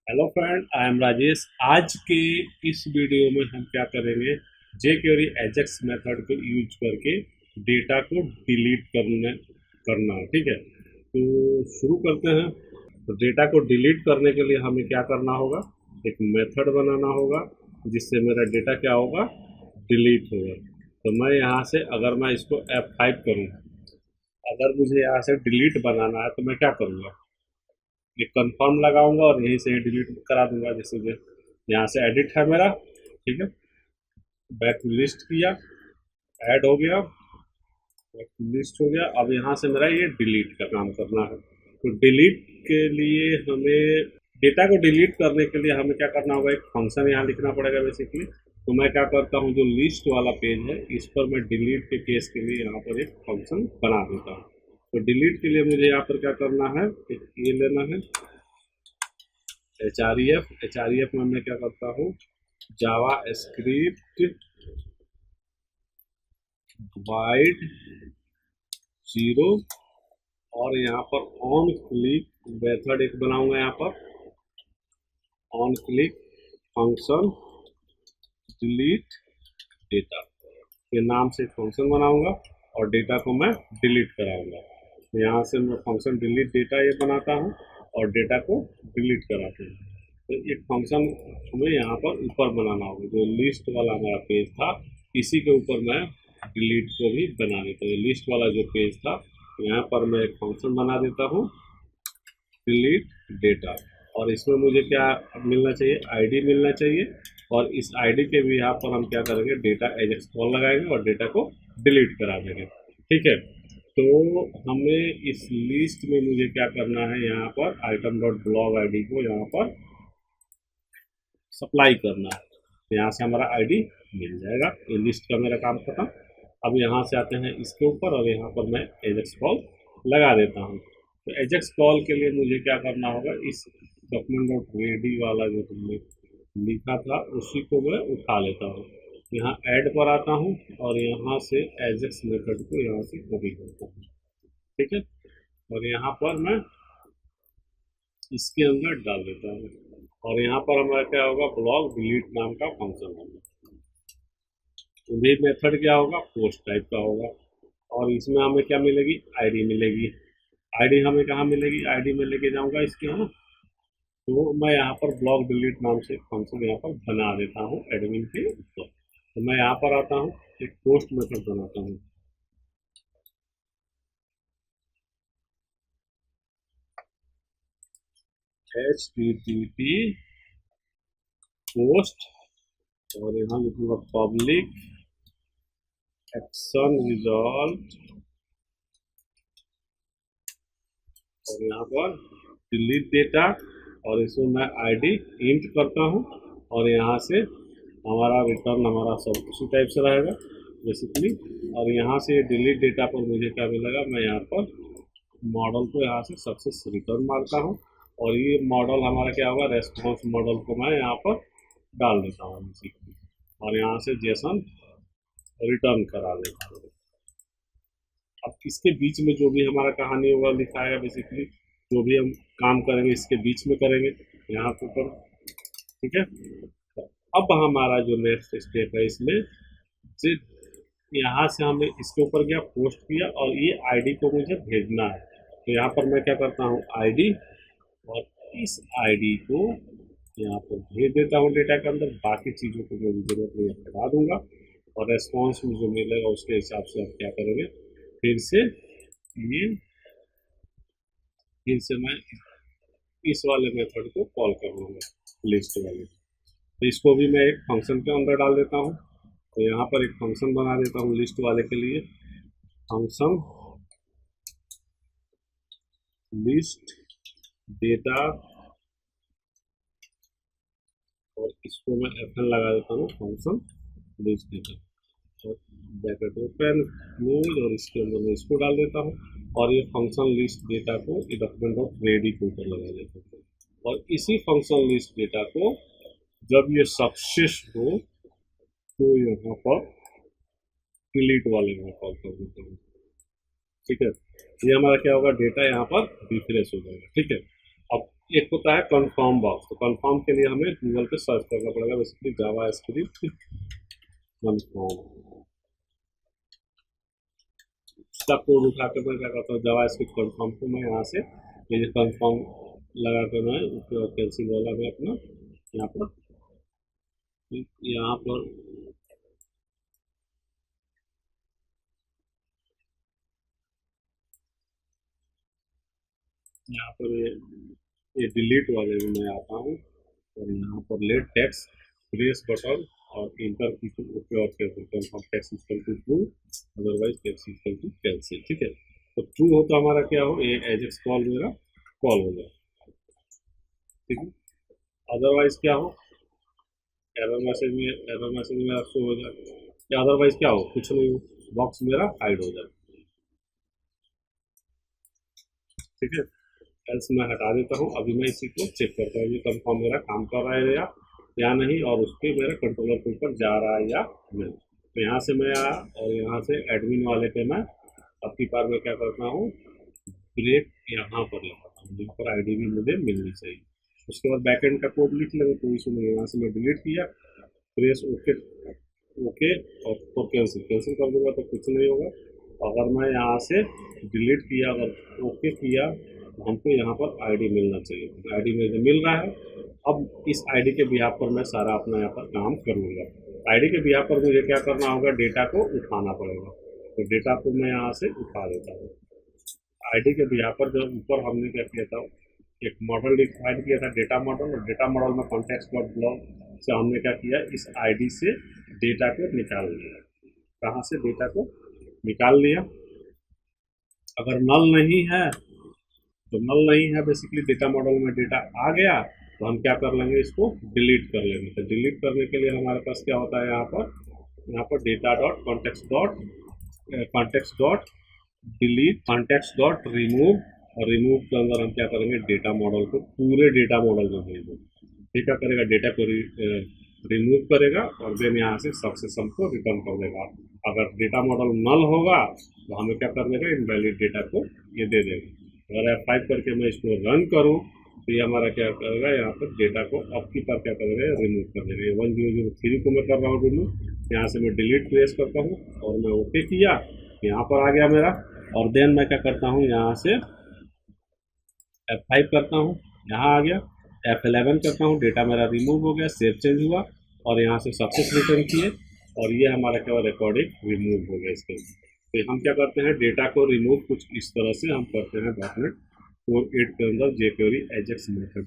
Hello friend, I am Rajesh. आज के इस वीडियो में हम क्या करेंगे, jQuery एजेक्स मेथड को यूज करके डेटा को डिलीट करना है। ठीक है, तो शुरू करते हैं। तो डेटा को डिलीट करने के लिए हमें क्या करना होगा, एक मेथड बनाना होगा जिससे मेरा डेटा क्या होगा, डिलीट होगा। तो मैं यहाँ से अगर मैं इसको F5 करूँ, अगर मुझे यहाँ से डिलीट बनाना है तो मैं क्या करूँगा, ये कंफर्म लगाऊंगा और यहीं से डिलीट करा दूंगा। जैसे कि यहाँ से एडिट है मेरा, ठीक है, बैक लिस्ट किया, ऐड हो गया, बैक लिस्ट हो गया। अब यहाँ से मेरा ये डिलीट का काम करना है। तो डिलीट के लिए हमें, डेटा को डिलीट करने के लिए हमें क्या करना होगा, एक फंक्शन यहाँ लिखना पड़ेगा बेसिकली। तो मैं क्या करता हूँ, जो लिस्ट वाला पेज है इस पर मैं डिलीट के केस के लिए यहाँ पर एक फंक्शन बना देता हूँ। तो डिलीट के लिए मुझे यहाँ पर क्या करना है, एक ये लेना है एच आर ई एफ में मैं क्या करता हूँ, जावा स्क्रिप्ट वाइड 0, और यहाँ पर ऑन क्लिक मेथड एक बनाऊंगा, यहाँ पर on click function delete data के नाम से फंक्शन बनाऊंगा और डेटा को मैं डिलीट कराऊंगा। तो यहाँ से मैं फंक्शन डिलीट डेटा ये बनाता हूँ और डेटा को डिलीट कराता हूँ। तो एक फंक्शन हमें यहाँ पर ऊपर बनाना होगा, जो लिस्ट वाला हमारा पेज था इसी के ऊपर मैं डिलीट को भी बना देता हूँ। लिस्ट वाला जो पेज था यहाँ पर मैं एक फंक्शन बना देता हूँ डिलीट डेटा, और इसमें मुझे क्या मिलना चाहिए, आईडी मिलना चाहिए। और इस आईडी के भी यहाँ पर हम क्या करेंगे, डेटा एजेक्स कॉल लगाएंगे और डेटा को डिलीट करा देंगे। ठीक है, तो हमें इस लिस्ट में मुझे क्या करना है, यहाँ पर आइटम डॉट ब्लॉग आईडी को यहाँ पर सप्लाई करना है। तो यहाँ से हमारा आईडी मिल जाएगा। ये लिस्ट का मेरा काम खत्म। अब यहाँ से आते हैं इसके ऊपर और यहाँ पर मैं एजेक्स कॉल लगा देता हूँ। तो एजेक्स कॉल के लिए मुझे क्या करना होगा, इस डॉक्यूमेंट डॉट रेडी वाला जो तुमने लिखा था उसी को मैं उठा लेता हूँ, यहाँ ऐड पर आता हूँ और यहाँ से एजेक्स मेथड को यहाँ से कॉपी करता हूँ। ठीक है, और यहाँ पर मैं इसके अंदर डाल देता हूँ और यहाँ पर हमारा क्या होगा, ब्लॉक डिलीट नाम का फंक्शन होगा। तो ये मेथड क्या होगा, पोस्ट टाइप का होगा और इसमें हमें क्या मिलेगी, आईडी मिलेगी। आईडी हमें कहाँ मिलेगी, आईडी में लेके जाऊंगा इसके, है ना। तो मैं यहाँ पर ब्लॉक डिलीट नाम से फंक्शन यहाँ पर बना देता हूँ एडमिन के ऊपर। तो मैं यहाँ पर आता हूँ, एक पोस्ट मेथड बनाता हूँ। HTTP पोस्ट, और यहाँ लिखूंगा पब्लिक एक्शन रिजॉल्व, और यहाँ पर डिलीट डेटा, और इसमें मैं आईडी इंट करता हूँ और यहाँ से हमारा रिटर्न हमारा सब उसी टाइप से रहेगा बेसिकली। और यहाँ से डिलीट डेटा पर मुझे क्या मिलेगा, मैं यहाँ पर मॉडल को यहाँ से सक्सेस रिटर्न मारता हूँ और ये मॉडल हमारा क्या होगा, रेस्पॉन्स मॉडल को मैं यहाँ पर डाल देता हूँ बेसिकली, और यहाँ से जेसन रिटर्न करा देता हूँ। अब इसके बीच में जो भी हमारा कहानी होगा लिखा है बेसिकली, जो भी हम काम करेंगे इसके बीच में करेंगे यहाँ के ऊपर। ठीक है, तो अब हमारा जो नेक्स्ट स्टेप है इसमें, जे यहाँ से हमने इसके ऊपर गया, पोस्ट किया और ये आईडी को मुझे भेजना है। तो यहाँ पर मैं क्या करता हूँ, आईडी, और इस आईडी को यहाँ पर भेज देता हूँ डेटा के अंदर। बाकी चीज़ों को मेरी जरूरत नहीं है, हटा दूंगा और रेस्पॉन्स में जो मिलेगा उसके हिसाब से आप क्या करेंगे, फिर से ये फिर से मैं इस वाले मेथड को कॉल कर लूँगा, लिस्ट वाले। तो इसको भी मैं एक फंक्शन के अंदर डाल देता हूँ। तो यहाँ पर एक फंक्शन बना देता हूँ लिस्ट वाले के लिए, फंक्शन लिस्ट डेटा, और इसको मैं FN लगा देता हूँ, फंक्शन लिस्ट डेटा, और ब्रैकेट ओपन क्लोज, और इसके अंदर मैं इसको डाल देता हूँ और ये फंक्शन लिस्ट डेटा को डॉक्यूमेंट ऑफ रेडी के ऊपर लगा देता हूँ। और इसी फंक्शन लिस्ट डेटा को जब ये सक्सेस हो तो यहाँ पर डिलीट वाले में कॉल कर देते हैं। ठीक है, ये हमारा क्या होगा, डेटा यहाँ पर रिफ्रेश हो जाएगा। ठीक है, अब एक होता है कन्फर्म बॉक्स। तो कन्फर्म के लिए हमें गूगल पे सर्च करना पड़ेगा, बेसिकली जावा स्क्रिप्ट कन्फर्म। इसका कोड उठा कर मैं क्या करता हूँ, जावा स्क्रिप्ट कन्फर्म को मैं यहाँ से ये जो कन्फर्म लगा कर मैं कैंसिल वाला मैं अपना यहाँ पर ये डिलीट वाले में मैं आता हूँ और यहाँ पर लेट टेक्स्ट प्रेस बटन और इंटर की को ओके और confirm text equal to true, otherwise text equal to cancel. ठीक है, तो ट्रू हो तो हमारा क्या हो, ये एजेक्स कॉल मेरा कॉल हो जाए। ठीक है, अदरवाइज क्या हो, एरर मैसेज मेरा शो हो जाए, या अदरवाइज क्या हो, कुछ नहीं हो, बॉक्स मेरा हाइड हो जाए। ठीक है, एल्स मैं हटा देता हूँ। अभी मैं इसी को चेक करता हूँ ये कंफर्म मेरा काम कर रहा है या नहीं, और उसके मेरा कंट्रोलर के ऊपर जा रहा है या नहीं। तो यहाँ से मैं आया और यहाँ से एडमिन वाले पे मैं अब की बार मैं क्या करता हूँ, ब्रेक यहाँ पर लगाता हूँ, यहाँ पर आईडी भी मुझे मिलनी चाहिए। उसके बाद बैकएंड का कोड लिख लेंगे, कोई इशू नहीं है। यहाँ से मैं डिलीट किया, प्रेस ओके ओके और तो कैंसिल कैंसिल कर दूंगा तो कुछ नहीं होगा। अगर मैं यहाँ से डिलीट किया, अगर ओके किया, तो हमको यहाँ पर आईडी मिलना चाहिए। आईडी मुझे मिल रहा है। अब इस आईडी के बिहाफ पर मैं सारा अपना यहाँ पर काम करूँगा। आईडी के बिहाफ पर मुझे क्या करना होगा, डेटा को उठाना पड़ेगा। तो डेटा को मैं यहाँ से उठा देता हूँ। आईडी के बिहाफ पर जो ऊपर हमने क्या किया था, एक मॉडल डिफाइन किया था, डेटा मॉडल, और डेटा मॉडल में कॉन्टेक्स्ट डॉट ब्लॉक से हमने क्या किया, इस आईडी से डेटा को निकाल लिया। कहाँ से डेटा को निकाल लिया। अगर नल नहीं है तो नल नहीं है, बेसिकली डेटा मॉडल में डेटा आ गया तो हम क्या कर लेंगे, इसको डिलीट कर लेंगे। तो डिलीट करने के लिए हमारे पास क्या होता है, यहाँ पर data dot context dot delete context dot remove, और रिमूव के अंदर हम क्या करेंगे, डेटा मॉडल को पूरे डेटा मॉडल में भेज देंगे। क्या करेगा, डेटा को रिमूव करेगा और देन यहाँ से सक्सेशन को रिटर्न कर देगा। अगर डेटा मॉडल नल होगा तो हमें क्या कर देगा, इनवैलिड डेटा को ये दे देगा। अगर F5 करके मैं इसको रन करूँ तो ये हमारा क्या करेगा, यहाँ पर डेटा को अब की पर क्या करेगा, रिमूव कर देगा। 1003 को मैं कर रहा हूँ रिमूव। यहाँ से मैं डिलीट प्रेस करता हूँ और मैं ओके किया, यहाँ पर आ गया मेरा। और देन मैं क्या करता हूँ, यहाँ से F5 करता हूँ, यहाँ आ गया। F11 करता हूँ, डेटा मेरा रिमूव हो गया, सेव चेंज हुआ और यहाँ से सक्सेस रिटर्न किए और ये हमारा क्या रिकॉर्डिंग रिमूव हो गया इसके। तो हम क्या करते हैं, डेटा को रिमूव कुछ इस तरह से हम करते हैं .NET 4.8 के अंदर jQuery एजेक्स मेथड।